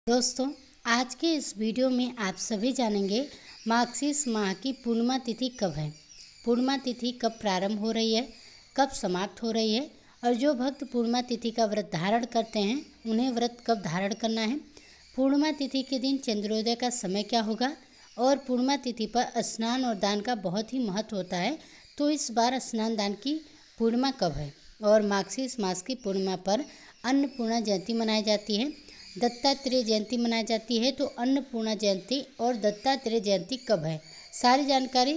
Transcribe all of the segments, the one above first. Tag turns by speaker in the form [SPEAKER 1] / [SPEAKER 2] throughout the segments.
[SPEAKER 1] दोस्तों, आज के इस वीडियो में आप सभी जानेंगे मार्गशीर्ष माह की पूर्णिमा तिथि कब है, पूर्णिमा तिथि कब प्रारंभ हो रही है, कब समाप्त हो रही है और जो भक्त पूर्णिमा तिथि का व्रत धारण करते हैं उन्हें व्रत कब धारण करना है। पूर्णिमा तिथि के दिन चंद्रोदय का समय क्या होगा और पूर्णिमा तिथि पर स्नान और दान का बहुत ही महत्व होता है। तो इस बार स्नान दान की पूर्णिमा कब है और मार्गशीर्ष मास की पूर्णिमा पर अन्नपूर्णा जयंती मनाई जाती है, दत्तात्रेय जयंती मनाई जाती है। तो अन्नपूर्णा जयंती और दत्तात्रेय जयंती कब है, सारी जानकारी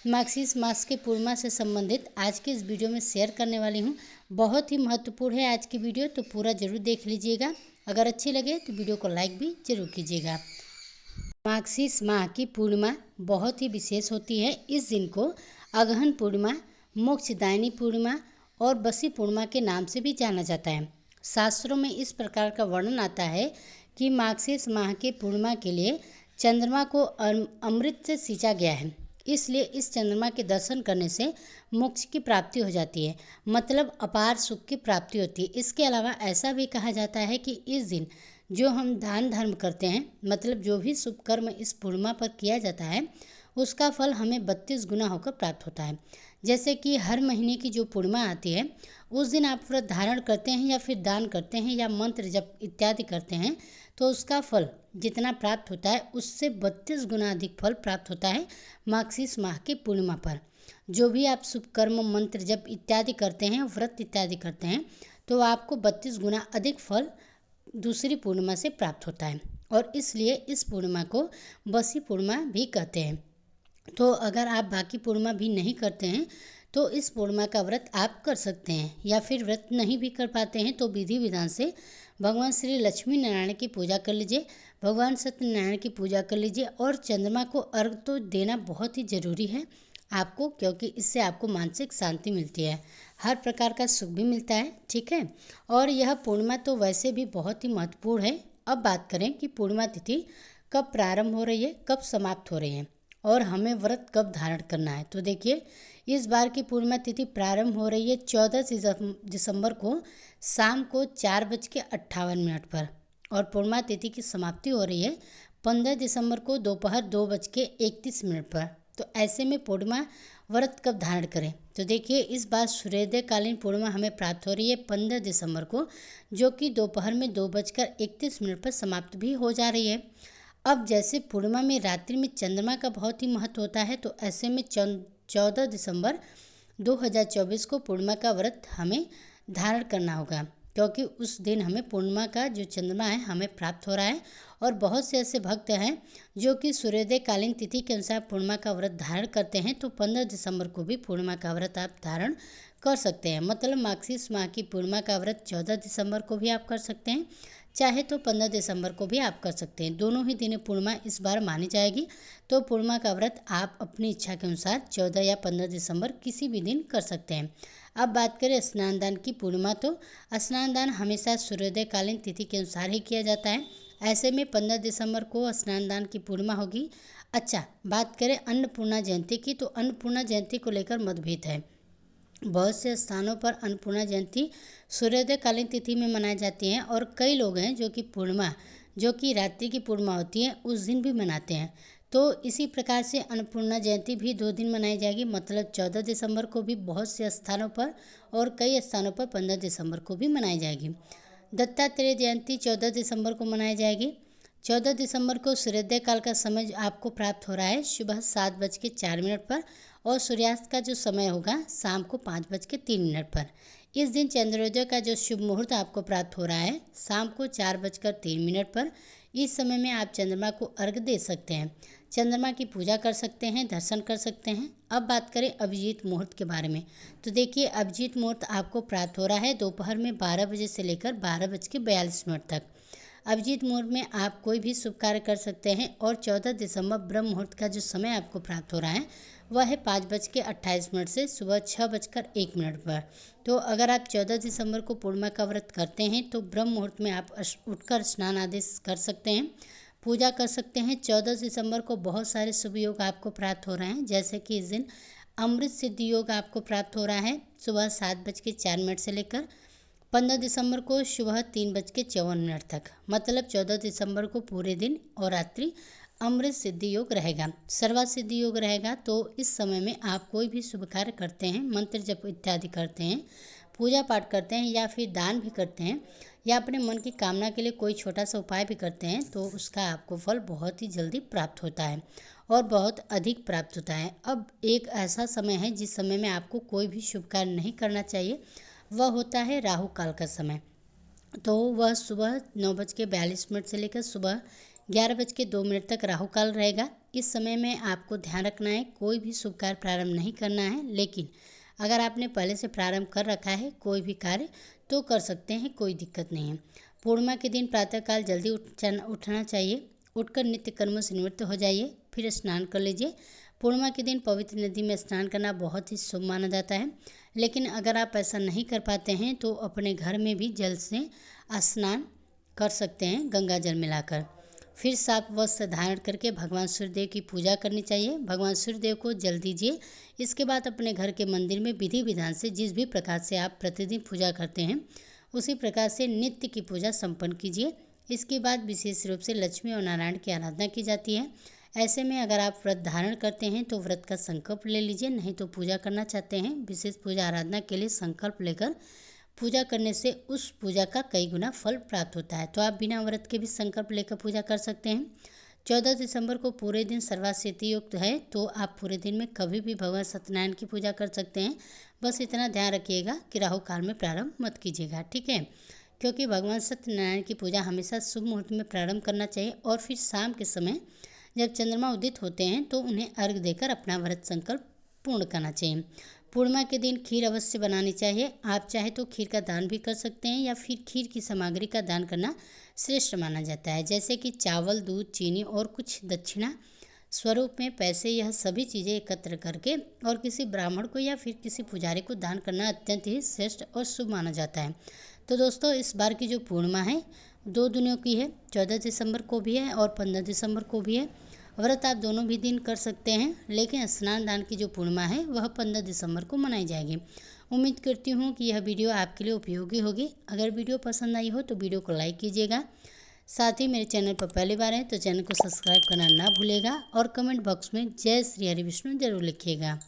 [SPEAKER 1] मार्गशीर्ष मास के पूर्णिमा से संबंधित आज के इस वीडियो में शेयर करने वाली हूँ। बहुत ही महत्वपूर्ण है आज की वीडियो, तो पूरा जरूर देख लीजिएगा। अगर अच्छी लगे तो वीडियो को लाइक भी जरूर कीजिएगा। मार्गशीर्ष माह की पूर्णिमा बहुत ही विशेष होती है। इस दिन को अगहन पूर्णिमा, मोक्षदायिनी पूर्णिमा और बसी पूर्णिमा के नाम से भी जाना जाता है। शास्त्रों में इस प्रकार का वर्णन आता है कि मार्गशीर्ष माह के पूर्णिमा के लिए चंद्रमा को अमृत से सींचा गया है, इसलिए इस चंद्रमा के दर्शन करने से मोक्ष की प्राप्ति हो जाती है, मतलब अपार सुख की प्राप्ति होती है। इसके अलावा ऐसा भी कहा जाता है कि इस दिन जो हम दान धर्म करते हैं, मतलब जो भी शुभ कर्म इस पूर्णिमा पर किया जाता है उसका फल हमें 32 गुना होकर प्राप्त होता है। जैसे कि हर महीने की जो पूर्णिमा आती है उस दिन आप व्रत धारण करते हैं या फिर दान करते हैं या मंत्र जप इत्यादि करते हैं तो उसका फल जितना प्राप्त होता है उससे 32 गुना अधिक फल प्राप्त होता है मार्गशीर्ष माह की पूर्णिमा पर। जो भी आप शुभ कर्म मंत्र जप इत्यादि करते हैं, व्रत इत्यादि करते हैं, तो आपको 32 गुना अधिक फल दूसरी पूर्णिमा से प्राप्त होता है और इसलिए इस पूर्णिमा को बसी पूर्णिमा भी कहते हैं। तो अगर आप बाकी पूर्णिमा भी नहीं करते हैं तो इस पूर्णिमा का व्रत आप कर सकते हैं, या फिर व्रत नहीं भी कर पाते हैं तो विधि विधान से भगवान श्री लक्ष्मी नारायण की पूजा कर लीजिए, भगवान सत्यनारायण की पूजा कर लीजिए। और चंद्रमा को अर्घ तो देना बहुत ही ज़रूरी है आपको, क्योंकि इससे आपको मानसिक शांति मिलती है, हर प्रकार का सुख भी मिलता है। ठीक है, और यह पूर्णिमा तो वैसे भी बहुत ही महत्वपूर्ण है। अब बात करें कि पूर्णिमा तिथि कब प्रारंभ हो रही है, कब समाप्त हो रही है और हमें व्रत कब धारण करना है। तो देखिए, इस बार की पूर्णिमा तिथि प्रारंभ हो रही है 14 दिसंबर को शाम को 4:58 पर और पूर्णिमा तिथि की समाप्ति हो रही है 15 दिसंबर को दोपहर 2:31 पर। तो ऐसे में पूर्णिमा व्रत कब धारण करें, तो देखिए इस बार सूर्योदय कालीन पूर्णिमा हमें प्राप्त हो रही है 15 दिसंबर को, जो कि दोपहर में 2:31 पर समाप्त भी हो जा रही है। अब जैसे पूर्णिमा में रात्रि में चंद्रमा का बहुत ही महत्व होता है, तो ऐसे में 14 दिसंबर 2024 को पूर्णिमा का व्रत हमें धारण करना होगा, क्योंकि उस दिन हमें पूर्णिमा का जो चंद्रमा है हमें प्राप्त हो रहा है। और बहुत से ऐसे भक्त हैं जो कि सूर्योदय कालीन तिथि के अनुसार पूर्णिमा का व्रत धारण करते हैं, तो 15 दिसंबर को भी पूर्णिमा का व्रत आप धारण कर सकते हैं। मतलब मार्गशीर्ष माह की पूर्णिमा का व्रत 14 दिसंबर को भी आप कर सकते हैं, चाहे तो 15 दिसंबर को भी आप कर सकते हैं। दोनों ही दिन पूर्णिमा इस बार मानी जाएगी, तो पूर्णिमा का व्रत आप अपनी इच्छा के अनुसार 14 या 15 दिसंबर किसी भी दिन कर सकते हैं। अब बात करें स्नान दान की पूर्णिमा, तो स्नान दान हमेशा सूर्योदय कालीन तिथि के अनुसार ही किया जाता है। ऐसे में 15 दिसंबर को स्नान दान की पूर्णिमा होगी। अच्छा, बात करें अन्नपूर्णा जयंती की, तो अन्नपूर्णा जयंती को लेकर मतभेद है। बहुत से स्थानों पर अन्नपूर्णा जयंती सूर्योदय कालीन तिथि में मनाई जाती है और कई लोग हैं जो कि पूर्णिमा, जो कि रात्रि की पूर्णिमा होती है, उस दिन भी मनाते हैं। तो इसी प्रकार से अन्नपूर्णा जयंती भी 2 दिन मनाई जाएगी, मतलब 14 दिसंबर को भी बहुत से स्थानों पर और कई स्थानों पर 15 दिसंबर को भी मनाई जाएगी। दत्तात्रेय जयंती 14 दिसंबर को मनाई जाएगी। 14 दिसंबर को सूर्योदय काल का समय आपको प्राप्त हो रहा है सुबह 7:04 पर और सूर्यास्त का जो समय होगा शाम को 5:03 पर। इस दिन चंद्रोदय का जो शुभ मुहूर्त आपको प्राप्त हो रहा है शाम को 4:03 पर। इस समय में आप चंद्रमा को अर्घ दे सकते हैं, चंद्रमा की पूजा कर सकते हैं, दर्शन कर सकते हैं। अब बात करें अभिजीत मुहूर्त के बारे में, तो देखिए अभिजीत मुहूर्त आपको प्राप्त हो रहा है दोपहर में 12 बजे से लेकर 12:42 तक। अभिजीत मुहूर्त में आप कोई भी शुभ कार्य कर सकते हैं और 14 दिसंबर ब्रह्म मुहूर्त का जो समय आपको प्राप्त हो रहा है वह है 5:28 से सुबह 6:01 पर। तो अगर आप 14 दिसंबर को पूर्णिमा का व्रत करते हैं तो ब्रह्म मुहूर्त में आप उठकर स्नान आदि कर सकते हैं, पूजा कर सकते हैं। 14 दिसंबर को बहुत सारे शुभ योग आपको प्राप्त हो रहे हैं, जैसे कि इस दिन अमृत सिद्धि योग आपको प्राप्त हो रहा है सुबह 7:04 से लेकर 15 दिसंबर को सुबह 3:54 तक, मतलब 14 दिसंबर को पूरे दिन और रात्रि अमृत सिद्धि योग रहेगा, सर्वा सिद्धि योग रहेगा। तो इस समय में आप कोई भी शुभ कार्य करते हैं, मंत्र जप इत्यादि करते हैं, पूजा पाठ करते हैं या फिर दान भी करते हैं या अपने मन की कामना के लिए कोई छोटा सा उपाय भी करते हैं, तो उसका आपको फल बहुत ही जल्दी प्राप्त होता है और बहुत अधिक प्राप्त होता है। अब एक ऐसा समय है जिस समय में आपको कोई भी शुभ कार्य नहीं करना चाहिए, वह होता है राहु काल का समय। तो वह सुबह 9:42 से लेकर सुबह 11:02 तक राहु काल रहेगा। इस समय में आपको ध्यान रखना है, कोई भी शुभ कार्य प्रारंभ नहीं करना है, लेकिन अगर आपने पहले से प्रारंभ कर रखा है कोई भी कार्य तो कर सकते हैं, कोई दिक्कत नहीं है। पूर्णिमा के दिन प्रातःकाल जल्दी उठना चाहिए, उठकर नित्य कर्मों से निवृत्त हो जाइए, फिर स्नान कर लीजिए। पूर्णिमा के दिन पवित्र नदी में स्नान करना बहुत ही शुभ माना जाता है, लेकिन अगर आप ऐसा नहीं कर पाते हैं तो अपने घर में भी जल से स्नान कर सकते हैं, गंगा जल मिलाकर। फिर साफ वस्त्र धारण करके भगवान सूर्यदेव की पूजा करनी चाहिए, भगवान सूर्यदेव को जल दीजिए। इसके बाद अपने घर के मंदिर में विधि विधान से जिस भी प्रकार से आप प्रतिदिन पूजा करते हैं उसी प्रकार से नित्य की पूजा संपन्न कीजिए। इसके बाद विशेष रूप से लक्ष्मी और नारायण की आराधना की जाती है। ऐसे में अगर आप व्रत धारण करते हैं तो व्रत का संकल्प ले लीजिए, नहीं तो पूजा करना चाहते हैं विशेष पूजा आराधना के लिए संकल्प लेकर पूजा करने से उस पूजा का कई गुना फल प्राप्त होता है। तो आप बिना व्रत के भी संकल्प लेकर पूजा कर सकते हैं। 14 दिसंबर को पूरे दिन सर्वासिद्धि युक्त है, तो आप पूरे दिन में कभी भी भगवान सत्यनारायण की पूजा कर सकते हैं। बस इतना ध्यान रखिएगा कि राहु काल में प्रारंभ मत कीजिएगा, ठीक है, क्योंकि भगवान सत्यनारायण की पूजा हमेशा शुभ मुहूर्त में प्रारंभ करना चाहिए और फिर शाम के समय जब चंद्रमा उदित होते हैं तो उन्हें अर्घ्य देकर अपना व्रत संकल्प पूर्ण करना चाहिए। पूर्णिमा के दिन खीर अवश्य बनानी चाहिए। आप चाहे तो खीर का दान भी कर सकते हैं या फिर खीर की सामग्री का दान करना श्रेष्ठ माना जाता है, जैसे कि चावल, दूध, चीनी और कुछ दक्षिणा स्वरूप में पैसे, यह सभी चीज़ें एकत्र करके और किसी ब्राह्मण को या फिर किसी पुजारी को दान करना अत्यंत ही श्रेष्ठ और शुभ माना जाता है। तो दोस्तों, इस बार की जो पूर्णिमा है 2 दिनों की है, 14 दिसंबर को भी है और 15 दिसंबर को भी है। व्रत आप दोनों भी दिन कर सकते हैं, लेकिन स्नान दान की जो पूर्णिमा है वह 15 दिसंबर को मनाई जाएगी। उम्मीद करती हूँ कि यह वीडियो आपके लिए उपयोगी होगी। अगर वीडियो पसंद आई हो तो वीडियो को लाइक कीजिएगा। साथ ही मेरे चैनल पर पहली बार है तो चैनल को सब्सक्राइब करना ना भूलिएगा और कमेंट बॉक्स में जय श्री हरि विष्णु जरूर लिखिएगा।